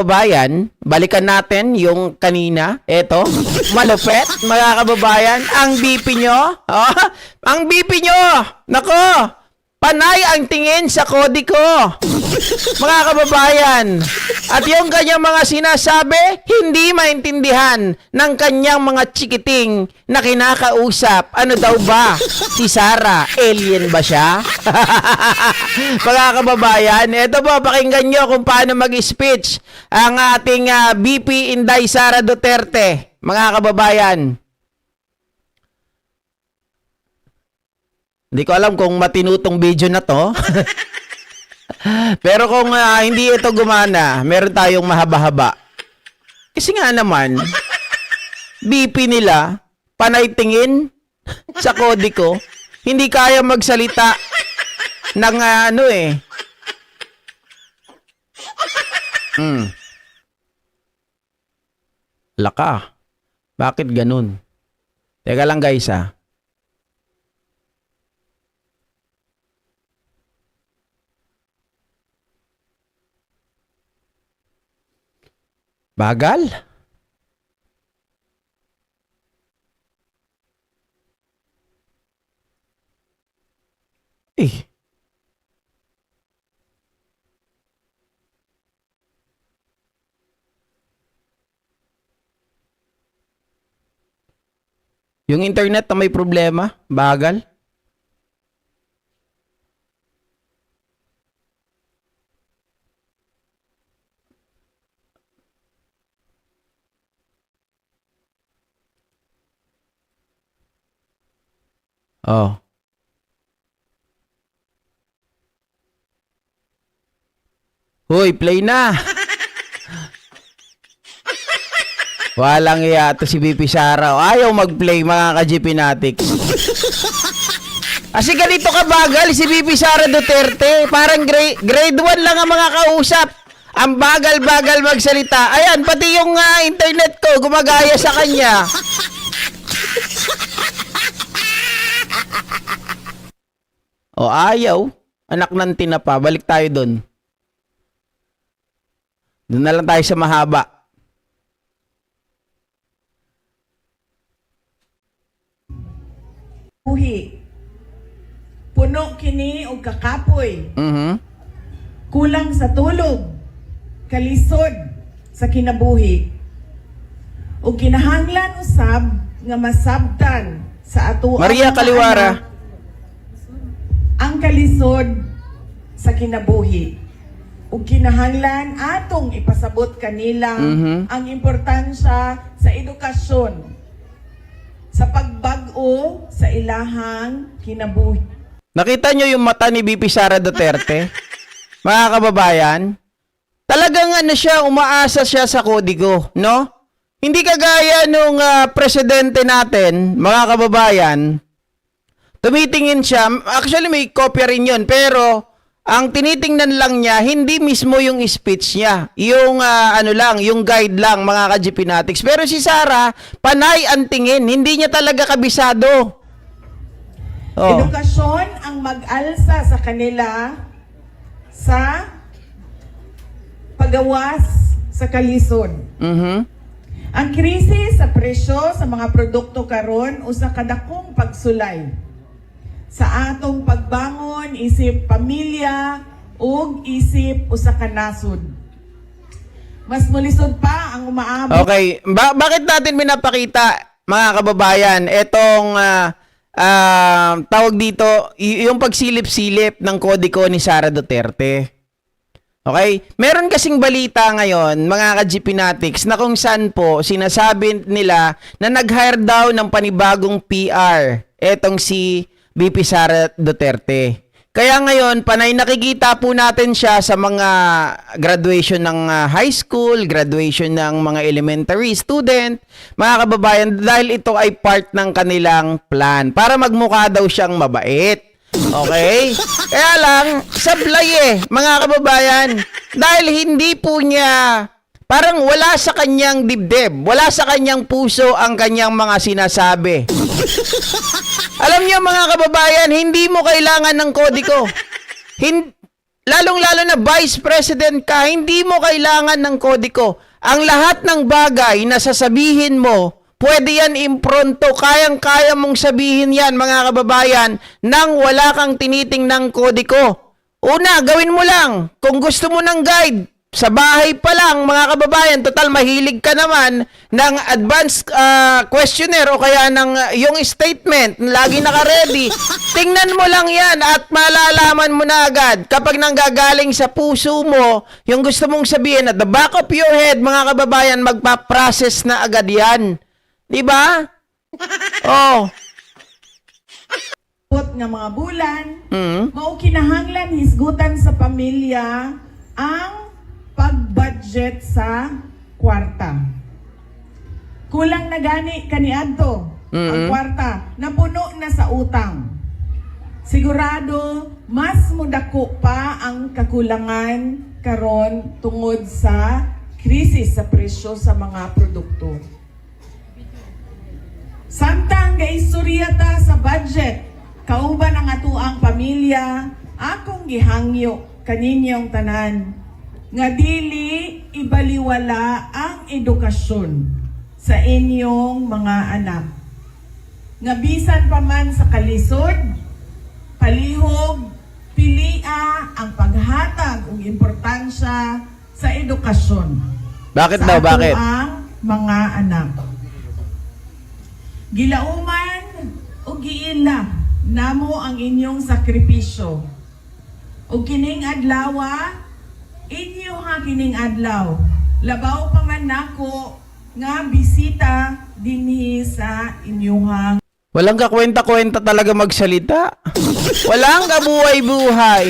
kababayan, balikan natin yung kanina. Eto, malupet, mga kababayan. Ang BP nyo, ang BP nyo, nako, panay ang tingin sa kodi ko. Mga kababayan, at yung kanyang mga sinasabi, hindi maintindihan ng kanyang mga chikiting na kinakausap. Ano daw ba? Si Sara, alien ba siya? Mga kababayan, ito po, pakinggan nyo kung paano mag-speech ang ating BP Inday Sara Duterte. Mga kababayan, hindi ko alam kung matinutong video na to. Pero kung hindi ito gumana, meron tayong mahaba-haba. Kasi nga naman, BP nila, panay tingin sa kodi ko, hindi kaya magsalita ng Laka. Bakit ganun? Teka lang guys Bagal? Eh. Yung internet na may problema? Bagal? Oh. Hoy, play na. Walang iya to si BP Sara. Ayaw mag-play mga ka-GP Natics. Kasi ganito kabagal si BP Sara Duterte. Parang grade 1 lang ang mga kausap. Ang bagal-bagal magsalita. Ayan, pati yung internet ko gumagaya sa kanya. O ayaw. Anak ng tinapa. Balik tayo doon. Doon na lang tayo sa mahaba. Buhi. Puno kini og kakapoy. Kulang sa tulog. Kalisod sa kinabuhi. Ug kinahanglan usab nga masabtan sa ato Maria Kaliwara. Ang kalisod sa kinabuhi. Ug kinahanglan atong ipasabot kanila ang importansya sa edukasyon, sa pagbag-o sa ilahang kinabuhi. Nakita nyo yung mata ni BP Sara Duterte? Mga kababayan, talagang siya, umaasa siya sa kodigo, no? Hindi kagaya nung presidente natin, mga kababayan, tumitingin siya, actually may kopya rin yun, pero ang tinitingnan lang niya, hindi mismo yung speech niya. Yung yung guide lang, mga ka-GP Natics. Pero si Sara, panay ang tingin. Hindi niya talaga kabisado. Oh. Edukasyon ang mag-alsa sa kanila sa pagawas sa kalisod. Ang krisis sa presyo sa mga produkto karon usa ka dakong pagsulay sa atong pagbangon isip pamilya ug isip usa ka nasod. Mas mulisod pa ang umaabot. Okay, bakit natin pinapakita, mga kababayan, etong tawag dito, yung pagsilip-silip ng kodiko ni Sara Duterte? Okay? Meron kasing balita ngayon, mga ka-GP Natics, na kung saan po sinasabi nila na nag-hire daw ng panibagong PR etong si BP Sara Duterte. Kaya ngayon, panay nakikita po natin siya sa mga graduation ng high school, graduation ng mga elementary student, mga kababayan, dahil ito ay part ng kanilang plan para magmukha daw siyang mabait. Okay? Kaya lang, sablay mga kababayan, dahil hindi po niya, parang wala sa kanyang dibdib, wala sa kanyang puso ang kanyang mga sinasabi. Alam niyo mga kababayan, hindi mo kailangan ng kodiko. lalong-lalo na Vice President ka, hindi mo kailangan ng kodiko. Ang lahat ng bagay na sasabihin mo, pwede yan impronto, kayang-kaya mong sabihin yan, mga kababayan, nang wala kang tinitingnang kodiko. Una, gawin mo lang, kung gusto mo ng guide, sa bahay pa lang, mga kababayan, total mahilig ka naman ng advanced questionnaire o kaya ng yung statement, lagi naka-ready. Tingnan mo lang yan at malalaman mo na agad kapag nanggagaling sa puso mo, yung gusto mong sabihin at the back of your head, mga kababayan, magpa-process na agad yan. Diba? Oh. nga mga bulan, mao kinahanglan hisgutan sa pamilya ang pag-budget sa kwarta. Kulang na gani kaniadto ang kwarta, napuno na sa utang. Sigurado mas mudako pa ang kakulangan karon tungod sa krisis sa presyo sa mga produkto. Samtang gaisuryata sa budget, kauban ang atuang pamilya, akong gihangyo kaninyong tanan nga dili ibaliwala ang edukasyon sa inyong mga anak. Nga bisan pa man sa kalisod, palihog, pilia ang paghatag og importansya sa edukasyon. Bakit daw? Bakit? Sa atuang mga anak. Gilauman o giila namo ang inyong sakripisyo. O kining adlawa, inyo ha kining adlaw. Labaw pa man nako nga bisita dinhi sa inyong. Walang kakwenta-kwenta talaga magsalita. Walang kabuhay-buhay.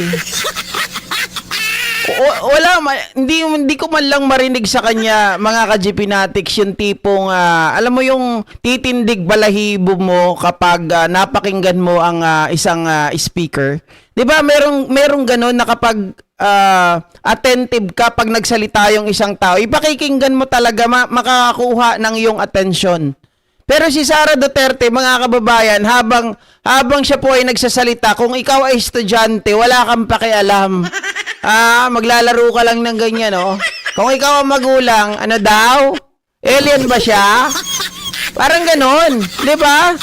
Hindi ko man lang marinig sa kanya, mga ka-GPnatics, yung tipong, alam mo yung titindig balahibo mo kapag napakinggan mo ang isang speaker. Di ba merong ganun na kapag attentive ka pag nagsalita yung isang tao, ipakikinggan mo talaga, makakakuha ng iyong attention. Pero si Sara Duterte, mga kababayan, habang siya po ay nagsasalita, kung ikaw ay estudyante, wala kang pakialam. Maglalaro ka lang ng ganyan, oh. Kung ikaw ang magulang, ano daw? Alien ba siya? Parang ganon, di ba?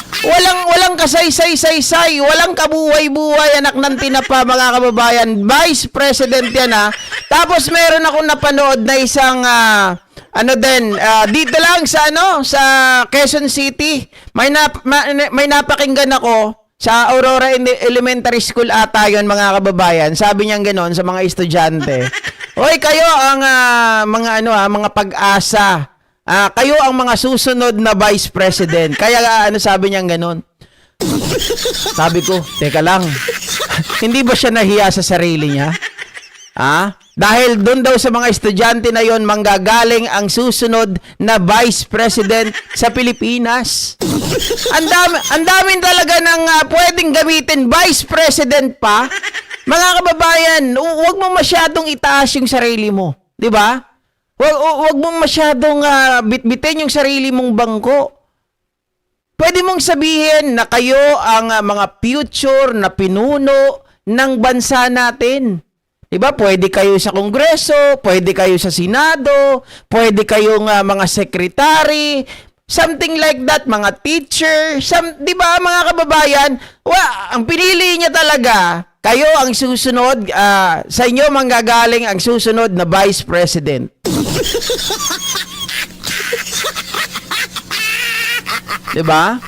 Walang kasay-say-say-say, walang kabuhay-buhay, anak ng tinapa, mga kababayan. Vice President yan, ha. Tapos meron akong napanood na isang dito lang sa sa Quezon City. May napakinggan ako sa Aurora Elementary School ata yun, mga kababayan. Sabi niya gano'n sa mga estudyante. Hoy, kayo ang mga pag-asa. Kayo ang mga susunod na Vice President. Kaya sabi niya gano'n. Sabi ko, teka lang. Hindi ba siya nahiya sa sarili niya? Dahil doon daw sa mga estudyante na yon manggagaling ang susunod na Vice President sa Pilipinas. Ang dami talaga ng pwedeng gamitin Vice President pa. Mga kababayan, huwag mo masyadong itaas yung sarili mo, 'di ba? Huwag mo masyadong bitbitin yung sarili mong bangko. Pwede mong sabihin na kayo ang mga future na pinuno ng bansa natin. Diba? Pwede kayo sa Kongreso, pwede kayo sa Senado, pwede kayong mga secretary, something like that, mga teacher, diba mga kababayan? Ang pinili niya talaga, kayo ang susunod, sa inyo manggagaling ang susunod na Vice President. Diba?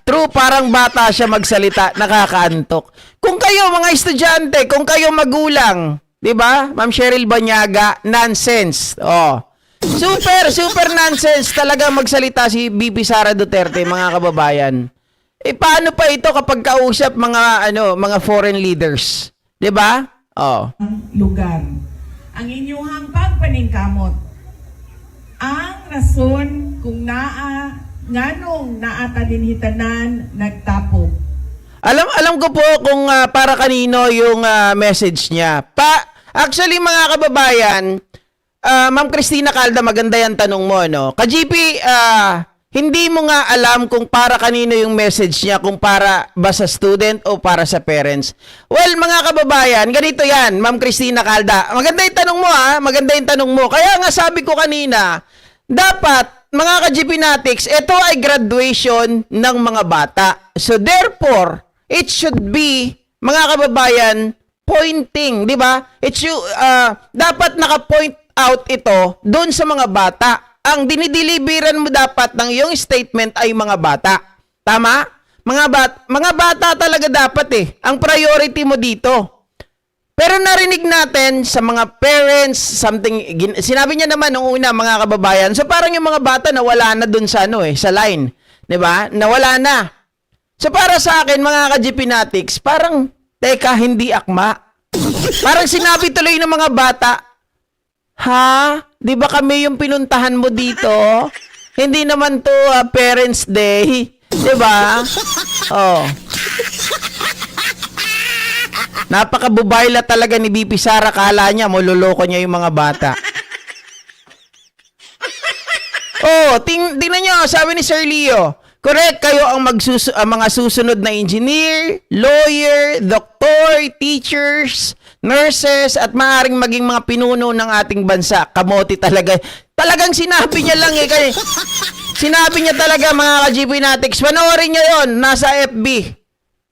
True, parang bata siya magsalita, nakakaantok. Kung kayo mga estudyante, kung kayo magulang, 'di ba? Ma'am Cheryl Banyaga, nonsense. Oh. Super nonsense talaga magsalita si BP Sara Duterte, mga kababayan. Paano pa ito kapag kausap mga foreign leaders, 'di ba? Oh. Lugar. Ang inyong pagpaningkamot. Ang rason kung nganong naata dinhitanan nagtapok. Alam ko po kung para kanino yung message niya. Actually, mga kababayan, Ma'am Cristina Calda, maganda yan tanong mo, no? Ka-GP, hindi mo nga alam kung para kanino yung message niya, kung para ba sa student o para sa parents. Well, mga kababayan, ganito yan, Ma'am Cristina Calda. Maganda yung tanong mo maganda yung tanong mo. Kaya nga sabi ko kanina, dapat, mga ka-GPnatics, ito ay graduation ng mga bata. So therefore, it should be, mga kababayan, pointing, di ba? Dapat naka-point out ito doon sa mga bata. Ang dinideliveran mo dapat ng iyong statement ay mga bata. Tama? Mga bata talaga dapat Ang priority mo dito. Pero narinig natin sa mga parents, sinabi niya naman nung una, mga kababayan, so parang yung mga bata nawala na dun sa sa line. 'Di ba? Nawala na. So para sa akin, mga ka-GPnatics, parang, teka, hindi akma. Parang sinabi tuloy ng mga bata, ha? Di ba kami yung pinuntahan mo dito? Hindi naman to Parents' Day. Di ba? Oh. Napakabubayla talaga ni BP Sara. Kala niya, mululoko niya yung mga bata. Oh, tingnan niyo, sabi ni Sir Leo, correct, kayo ang mga susunod na engineer, lawyer, doktor, teachers, nurses, at maaaring maging mga pinuno ng ating bansa. Kamote talaga. Talagang sinabi niya lang Sinabi niya talaga, mga ka-GPnatics. Panoorin niyo yon, nasa FB.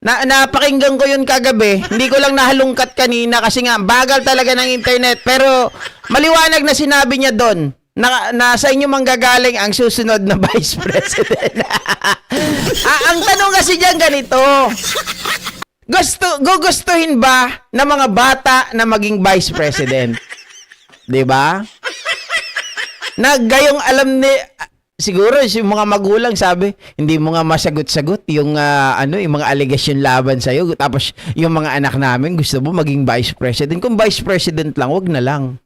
Napakinggan ko yun kagabi. Hindi ko lang nahalungkat kanina kasi nga, bagal talaga ng internet. Pero maliwanag na sinabi niya doon. Nasa inyo manggagaling ang susunod na Vice President. Ang tanong kasi diyan ganito. Gugustuhin ba ng mga bata na maging Vice President? 'Di ba? Gayong alam ni siguro yung mga magulang sabi, hindi mo nga masagot-sagot yung yung mga allegation laban sa iyo. Tapos yung mga anak namin gusto mo maging Vice President. Kung Vice President lang, wag na lang.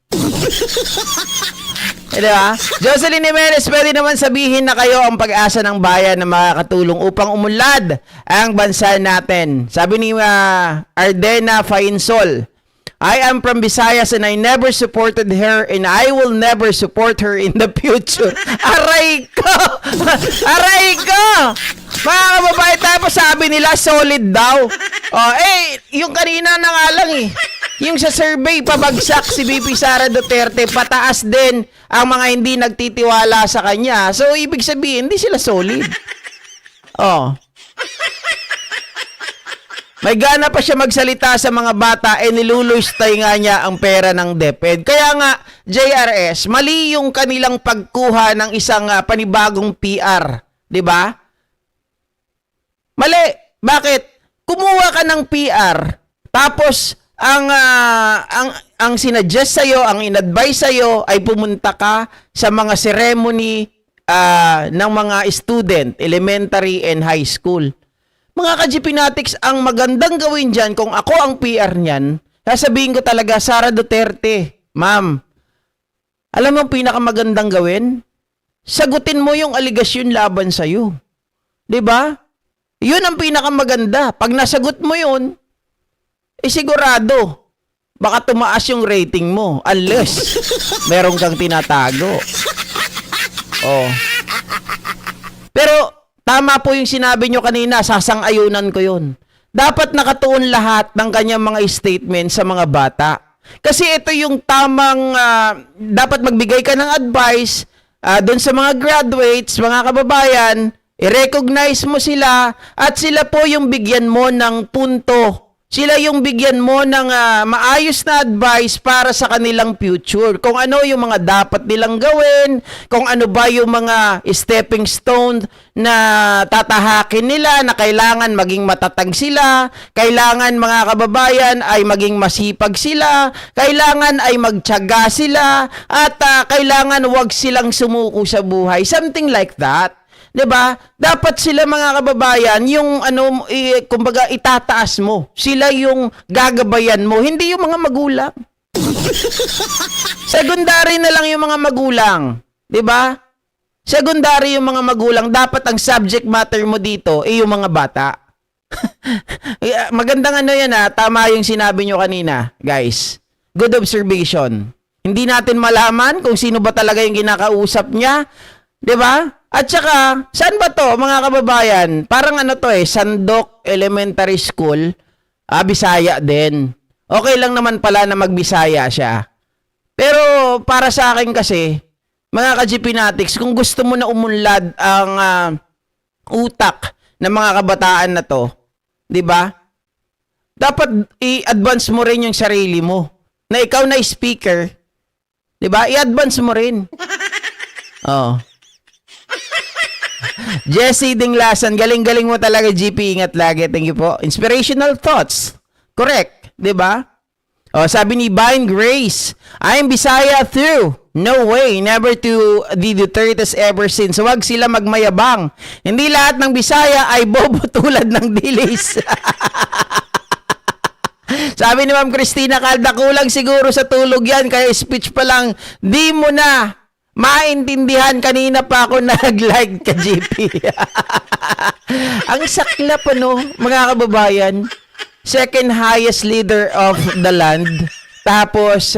Diba? Jocelyn Jimenez, pwede naman sabihin na kayo ang pag-asa ng bayan na makakatulong upang umunlad ang bansa natin. Sabi ni Ardena Fainsol, I am from Visayas and I never supported her and I will never support her in the future. Aray ko! Aray ko! Mga kababayan, tapos sabi nila solid daw. Yung kanina na nga lang Yung sa survey, pabagsak si BP Sara Duterte, pataas din ang mga hindi nagtitiwala sa kanya. So, ibig sabihin, hindi sila solid. May gana pa siya magsalita sa mga bata, nilulustay nga niya ang pera ng DepEd. Kaya nga, JRS, mali yung kanilang pagkuha ng isang panibagong PR. 'Di ba? Mali. Bakit? Kumuha ka ng PR, tapos ang sinadjust sa'yo, ang in-advise sa'yo ay pumunta ka sa mga ceremony ng mga student, elementary and high school. Mga ka-GPnatics, ang magandang gawin dyan, kung ako ang PR niyan, sasabihin ko talaga, Sara Duterte, ma'am, alam mo ang pinakamagandang gawin? Sagutin mo yung aligasyon laban sa'yo. 'Di ba? Yun ang pinakamaganda. Pag nasagot mo yun, sigurado, baka tumaas yung rating mo unless meron kang tinatago. Pero tama po yung sinabi nyo kanina, sasang-ayunan ko yun. Dapat nakatuon lahat ng kanyang mga statement sa mga bata. Kasi ito yung tamang, dapat magbigay ka ng advice doon sa mga graduates, mga kababayan, i-recognize mo sila at sila po yung bigyan mo ng punto. Sila yung bigyan mo ng maayos na advice para sa kanilang future. Kung ano yung mga dapat nilang gawin, kung ano ba yung mga stepping stone na tatahakin nila, na kailangan maging matatag sila, kailangan mga kababayan ay maging masipag sila, kailangan ay magtiyaga sila, at kailangan wag silang sumuko sa buhay. Something like that. 'Di ba? Dapat sila, mga kababayan, yung kumbaga itataas mo. Sila yung gagabayan mo, hindi yung mga magulang. Secondary na lang yung mga magulang, 'di ba? Secondary yung mga magulang, dapat ang subject matter mo dito yung mga bata. Magandang yan tama yung sinabi nyo kanina, guys. Good observation. Hindi natin malaman kung sino ba talaga yung kinakausap niya. 'Di ba? At saka, saan ba to, mga kababayan? Parang ano to Sandok Elementary School. Bisaya din. Okay lang naman pala na magbisaya siya. Pero para sa akin kasi, mga ka-GPnatics, kung gusto mo na umunlad ang utak ng mga kabataan na to, 'di ba? Dapat i-advance mo rin yung sarili mo. Na ikaw na speaker, 'di ba? I-advance mo rin. Oh. Jesse Dinglasan, galing-galing mo talaga, GP. Ingat lagi. Thank you po. Inspirational thoughts. Correct. 'Di ba? Oh, sabi ni Vine Grace, I'm Bisaya through. No way, never to the Dutertes ever since. Huwag sila magmayabang. Hindi lahat ng Bisaya ay bobo tulad ng dilis. Sabi ni Ma'am Christina Calda, kulang siguro sa tulog yan, kaya speech pa lang, di mo na maintindihan. Kanina pa ako nag-like ka, GP. Ang saklap, ano, mga kababayan. Second highest leader of the land. Tapos,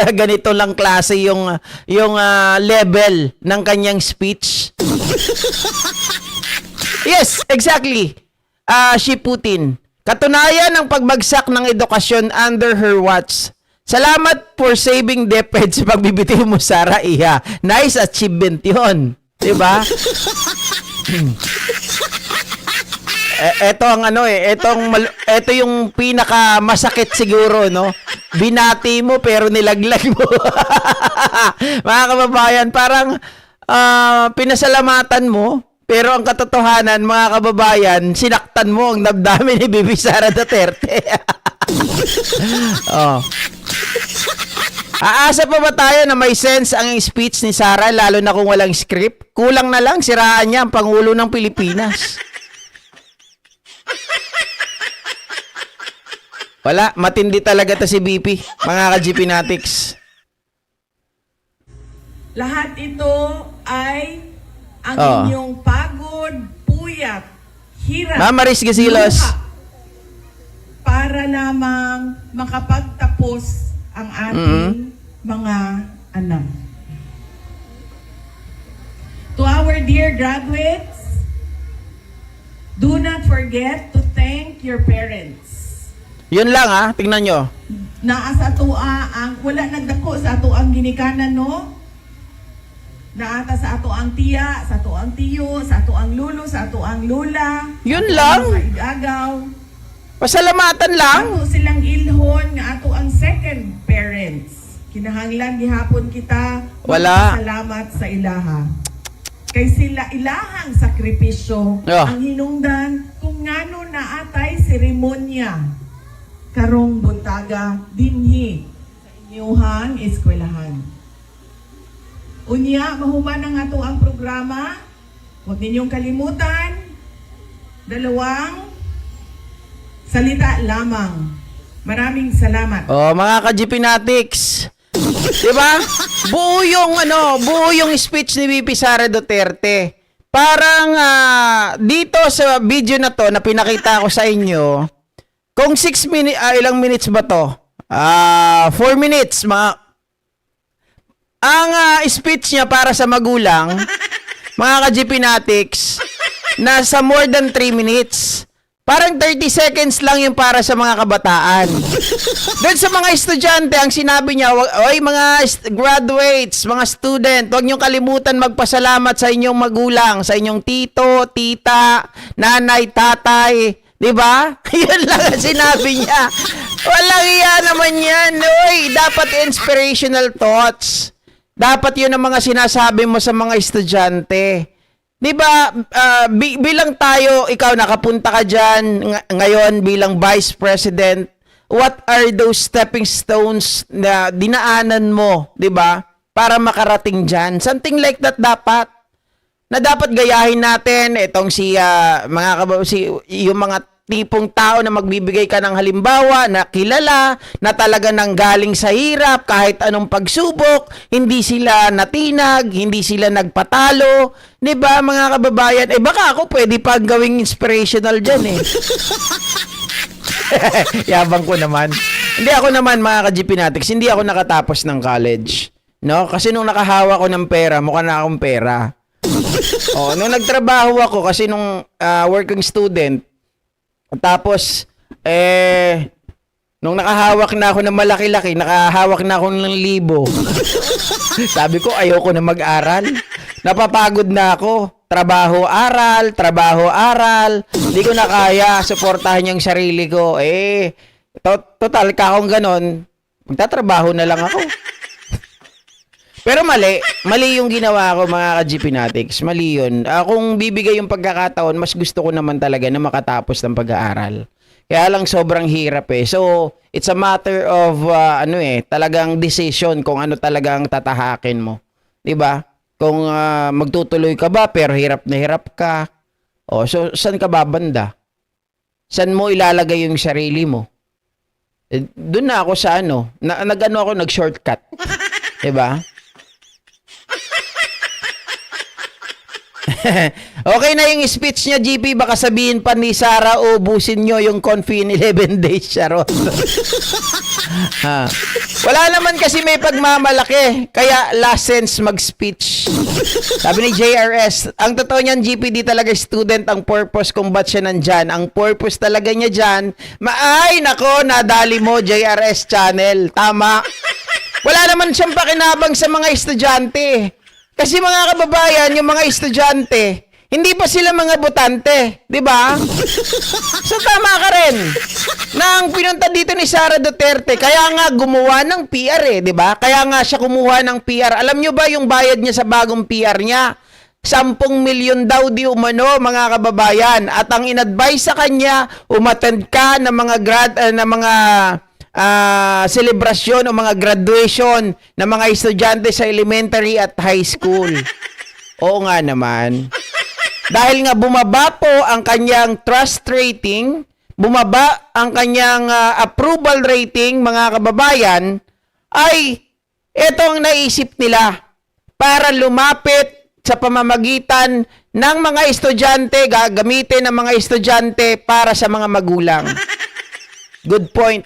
ganito lang klase yung level ng kanyang speech. Yes, exactly. Si Putin. Katunayan ng pagbagsak ng edukasyon under her watch. Salamat for saving DepEd sa pagbibitiw mo, Sara Iha. Nice achievement yun. Diba? Ito ang ito yung pinaka masakit siguro, no? Binati mo pero nilaglag mo. Mga kababayan, parang pinasalamatan mo, pero ang katotohanan, mga kababayan, sinaktan mo ang damdamin ni Bibi Sara Duterte. Oh. Aasa pa ba tayo na may sense ang speech ni Sara, lalo na kung walang script? Kulang na lang, siraan niya ang Pangulo ng Pilipinas. Wala, matindi talaga to si BP, mga ka-GPnatics. Lahat ito ay ang Oh. inyong pagod, puyat, hirap, Ma'am Maris Gasilos. luha, para lamang makapagtapos ang ating mga anak. To our dear graduates, do not forget to thank your parents. Yun lang tingnan nyo. Naa sa atua ang wala nagdako sa ato ang ginikanan, no? Naata sa ato ang tiya, sa ato ang tiyo, sa ato ang lulo, sa ato ang lula. Yun sa ato lang. ang mga igagaw. Pasalamatan lang. Ato silang ilhon nga ato ang second parents. Kinahanglan gihapon kita Wala. salamat sa ilaha. Kay sila ilahang sakripisyo Oh. ang hinungdan kung ngano naatay seremonya karong buntaga dinhi sa inyuhang eskwelahan. Unya, mahuman ang ato ang programa. Huwag ninyong kalimutan. 2 salita lamang. Maraming salamat. Oh, mga ka-GPnatics. 'Di ba? Buo yung speech ni VP Sara Duterte. Parang dito sa video na to na pinakita ko sa inyo, kung 6 minutes, ilang minutes ba to? 4 minutes, ang speech niya para sa magulang, mga ka-GPnatics, nasa more than 3 minutes. Parang 30 seconds lang yung para sa mga kabataan. Doon sa mga estudyante, ang sinabi niya, oy mga graduates, mga student, huwag niyong kalimutan magpasalamat sa inyong magulang, sa inyong tito, tita, nanay, tatay. Diba? Yun lang ang sinabi niya. Walang iya naman yan. Uy, dapat inspirational thoughts. Dapat yun ang mga sinasabi mo sa mga estudyante. Diba, bilang tayo, ikaw nakapunta ka dyan ngayon bilang Vice President, what are those stepping stones na dinaanan mo, diba, para makarating dyan? Something like that dapat. Na dapat gayahin natin itong yung mga tipong tao na magbibigay ka ng halimbawa na kilala, na talaga nang galing sa hirap, kahit anong pagsubok, hindi sila natinag, hindi sila nagpatalo. Diba, mga kababayan? Baka ako pwede pa gawing inspirational dyan Yabang ko naman. Hindi ako naman, mga ka-GPnatics, hindi ako nakatapos ng college. No? Kasi nung nakahawa ko ng pera, mukha na akong pera. Nung nagtrabaho ako kasi nung working student, tapos nung nakahawak na ako ng malaki-laki, nakahawak na ako ng 1,000. Sabi ko, ayoko na mag-aral. Napapagod na ako. Trabaho-aral, trabaho-aral. Hindi ko na kaya suportahan yung sarili ko. Total, kakong ganon, magtatrabaho na lang ako. Pero mali yung ginawa ko, mga ka-GP Natics. Mali yun. Kung bibigay yung pagkakataon, mas gusto ko naman talaga na makatapos ng pag-aaral. Kaya lang sobrang hirap eh. So, it's a matter of talagang decision kung ano talagang tatahakin mo. 'Di ba? Kung magtutuloy ka ba pero hirap na hirap ka. So saan ka babanda? Saan mo ilalagay yung sarili mo? Doon na ako sa nag-shortcut. 'Di ba? Okay na yung speech niya, GP. Baka sabihin pa ni Sara, ubusin nyo yung Confi in 11 days, Charot. Wala naman kasi may pagmamalaki. Kaya last sense mag-speech. Sabi ni JRS, ang totoo niyan, GP, di talaga student ang purpose kung ba't siya nandyan. Ang purpose talaga niya dyan, nako, nadali mo, JRS channel. Tama. Wala naman siyang pakinabang sa mga estudyante. Kasi mga kababayan, yung mga estudyante, hindi pa sila mga botante, 'di ba? So tama ka rin. Na ang pinunta dito ni Sara Duterte, kaya nga gumawa ng PR 'di ba? Kaya nga siya kumuha ng PR. Alam nyo ba yung bayad niya sa bagong PR niya? 10 milyon daw di umano, mga kababayan. At ang in-advise sa kanya, umattend ka ng mga selebrasyon o mga graduation ng mga estudyante sa elementary at high school. Oo nga naman. Dahil nga bumaba po ang kanyang trust rating, bumaba ang kanyang approval rating, mga kababayan, ay ito ang naisip nila para lumapit sa pamamagitan ng mga estudyante, gagamitin ng mga estudyante para sa mga magulang. Good point.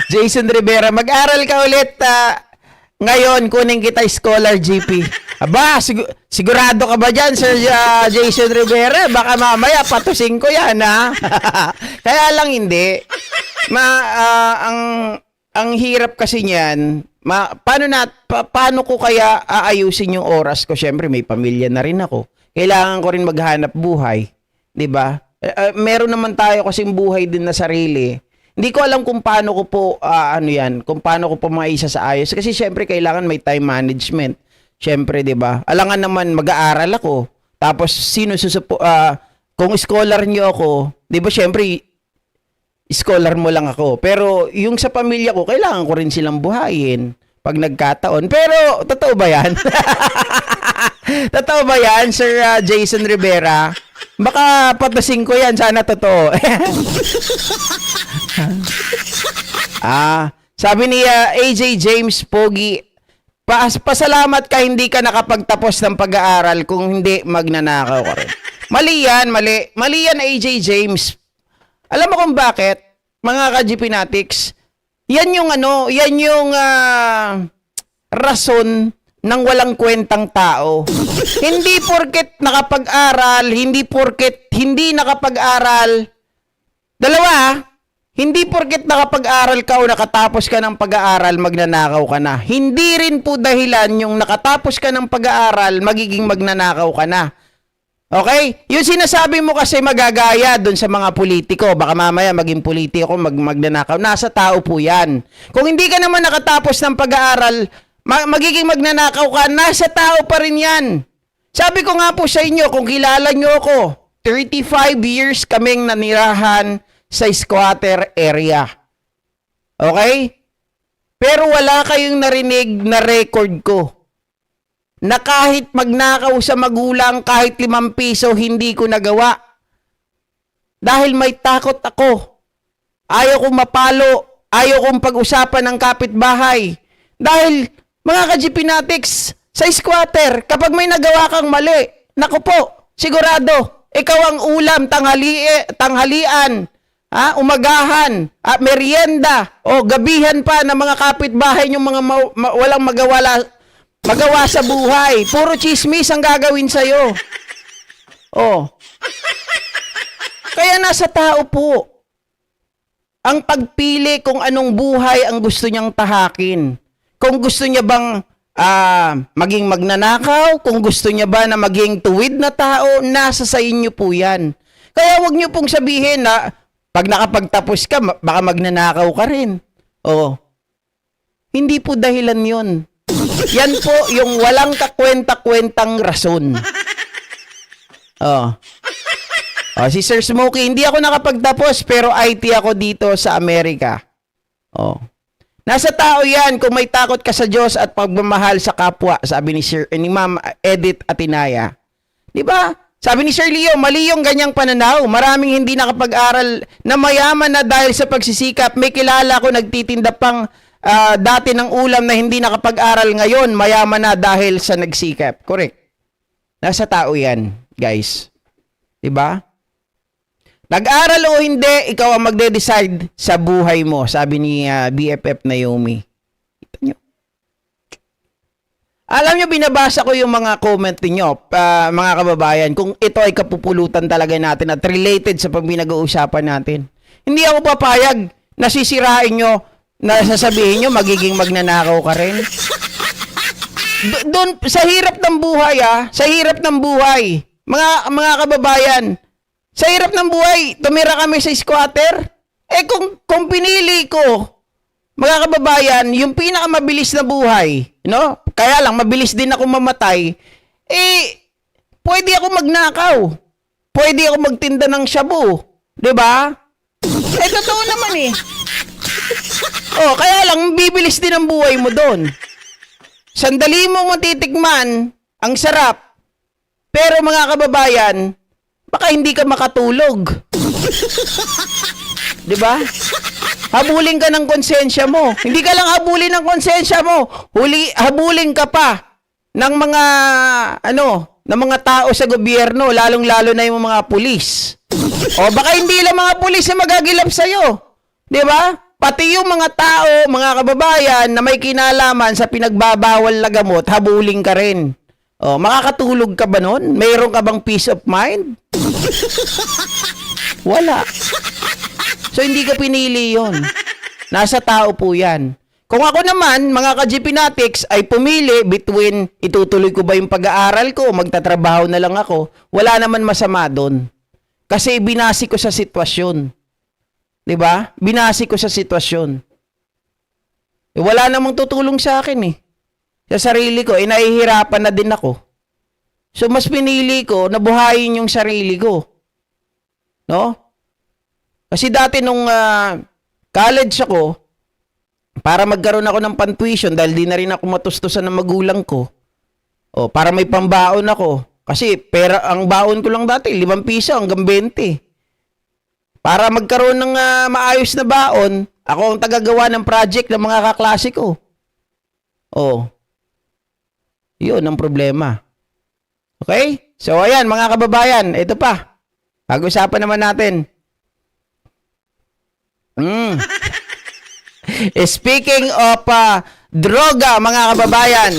Jason Rivera, mag-aral ka ulit. Ngayon, kunin kita scholar, GP. Aba, sigurado ka ba dyan, Sir Jason Rivera? Baka mamaya patusin ko yan, ha? Kaya lang hindi. Ang hirap kasi niyan, paano ko kaya aayusin yung oras ko? Siyempre, may pamilya na rin ako. Kailangan ko rin maghanap buhay. 'Di ba? Meron naman tayo kasing buhay din na sarili. Hindi ko alam kung paano ko po kung paano ko po maisa sa ayos kasi syempre kailangan may time management. Syempre, 'di ba? Alangan naman mag-aaral ako. Tapos kung scholar niyo ako, 'di ba syempre scholar mo lang ako. Pero yung sa pamilya ko, kailangan ko rin silang buhayin pag nagkataon. Pero totoo ba 'yan? Totoo ba 'yan, Sir Jason Rivera? Baka patasin ko 'yan, sana totoo. Sabi ni AJ James Pogi, pasalamat ka hindi ka nakapagtapos ng pag-aaral, kung hindi magnanakaw ka rin. Mali yan, mali. Mali yan, AJ James. Alam mo kung bakit? Mga ka-GP Natics, yan yung rason ng walang kwentang tao. Hindi porket nakapag-aral, hindi porket hindi nakapag-aral. Dalawa, hindi porket nakapag-aral ka o nakatapos ka ng pag-aaral, magnanakaw ka na. Hindi rin po dahilan yung nakatapos ka ng pag-aaral, magiging magnanakaw ka na. Okay? Yung sinasabi mo kasi magagaya dun sa mga politiko. Baka mamaya maging politiko, magnanakaw. Nasa tao po yan. Kung hindi ka naman nakatapos ng pag-aaral, magiging magnanakaw ka, nasa tao pa rin yan. Sabi ko nga po sa inyo, kung kilala nyo ako, 35 years kaming nanirahan sa squatter area. Okay? Pero wala kayong narinig na record ko na kahit magnakaw sa magulang, kahit 5 piso, hindi ko nagawa. Dahil may takot ako. Ayaw kong mapalo. Ayaw kong pag-usapan ng kapitbahay. Dahil, mga ka-GP Natics, sa squatter, kapag may nagawa kang mali, naku po, sigurado, ikaw ang ulam, tanghalian, Umagahan, merienda, o gabihan pa ng mga kapitbahay yung mga walang magawa sa buhay. Puro chismis ang gagawin sa'yo. Oh. Kaya nasa tao po ang pagpili kung anong buhay ang gusto niyang tahakin. Kung gusto niya bang maging magnanakaw, kung gusto niya ba na maging tuwid na tao, nasa sa inyo po yan. Kaya wag niyo pong sabihin na pag nakapagtapos ka, baka magnanakaw ka rin. Oh. Hindi po dahilan yun. Yan po yung walang kakwenta-kwentang rason. Oh. Si Sir Smokey, hindi ako nakapagtapos pero IT ako dito sa Amerika. Oh. Nasa tao yan kung may takot ka sa Diyos at pagmamahal sa kapwa, sabi ni Ma'am Edith Atinaya. Di ba? Sabi ni Sir Leo, mali yung ganyang pananaw. Maraming hindi nakapag-aral na mayaman na dahil sa pagsisikap. May kilala ko nagtitinda pang dati ng ulam na hindi nakapag-aral ngayon, mayaman na dahil sa nagsikap. Correct. Nasa tao yan, guys. Diba? Nag-aral o hindi, ikaw ang magde-decide sa buhay mo, sabi ni BFF Naomi. Kita nyo. Alam nyo, binabasa ko yung mga comment niyo, mga kababayan, kung ito ay kapupulutan talaga natin at related sa pinag-uusapan natin. Hindi ako papayag na sisirain nyo, na sasabihin nyo, magiging magnanakaw ka rin. Doon, sa hirap ng buhay, sa hirap ng buhay, mga kababayan, sa hirap ng buhay, tumira kami sa squatter. Kung pinili ko, mga kababayan, yung pinakamabilis na buhay, no? Kaya lang, mabilis din ako mamatay, pwede ako magnakaw. Pwede ako magtinda ng shabu. Diba? Totoo naman kaya lang, bibilis din ang buhay mo doon. Sandali mo matitikman, ang sarap. Pero mga kababayan, baka hindi ka makatulog. Diba? Habulin ka ng konsensya mo. Hindi ka lang habulin ng konsensya mo. Habulin ka pa ng mga, ng mga tao sa gobyerno, lalong-lalo na yung mga pulis. Baka hindi lang mga pulis na magagilap sa'yo. Diba? Pati yung mga tao, mga kababayan, na may kinalaman sa pinagbabawal na gamot, habulin ka rin. Makakatulog ka ba nun? Mayroon ka bang peace of mind? Wala. So, hindi ka pinili yon. Nasa tao po yan. Kung ako naman, mga ka-GPnatics, ay pumili between itutuloy ko ba yung pag-aaral ko o magtatrabaho na lang ako, wala naman masama doon. Kasi binasi ko sa sitwasyon. Diba? Binasi ko sa sitwasyon. Wala namang tutulong sa akin Sa sarili ko, nahihirapan na din ako. So, mas pinili ko na buhayin yung sarili ko. No? Kasi dati nung college ako, para magkaroon ako ng pantuition, dahil di na rin ako matustusan ng magulang ko, para may pambaon ako. Kasi pera, ang baon ko lang dati, 5 piso hanggang 20. Para magkaroon ng maayos na baon, ako ang tagagawa ng project ng mga kaklase ko. Yun ang problema. Okay? So, ayan, mga kababayan, ito pa. Pag-usapan naman natin. Speaking of droga, mga kababayan,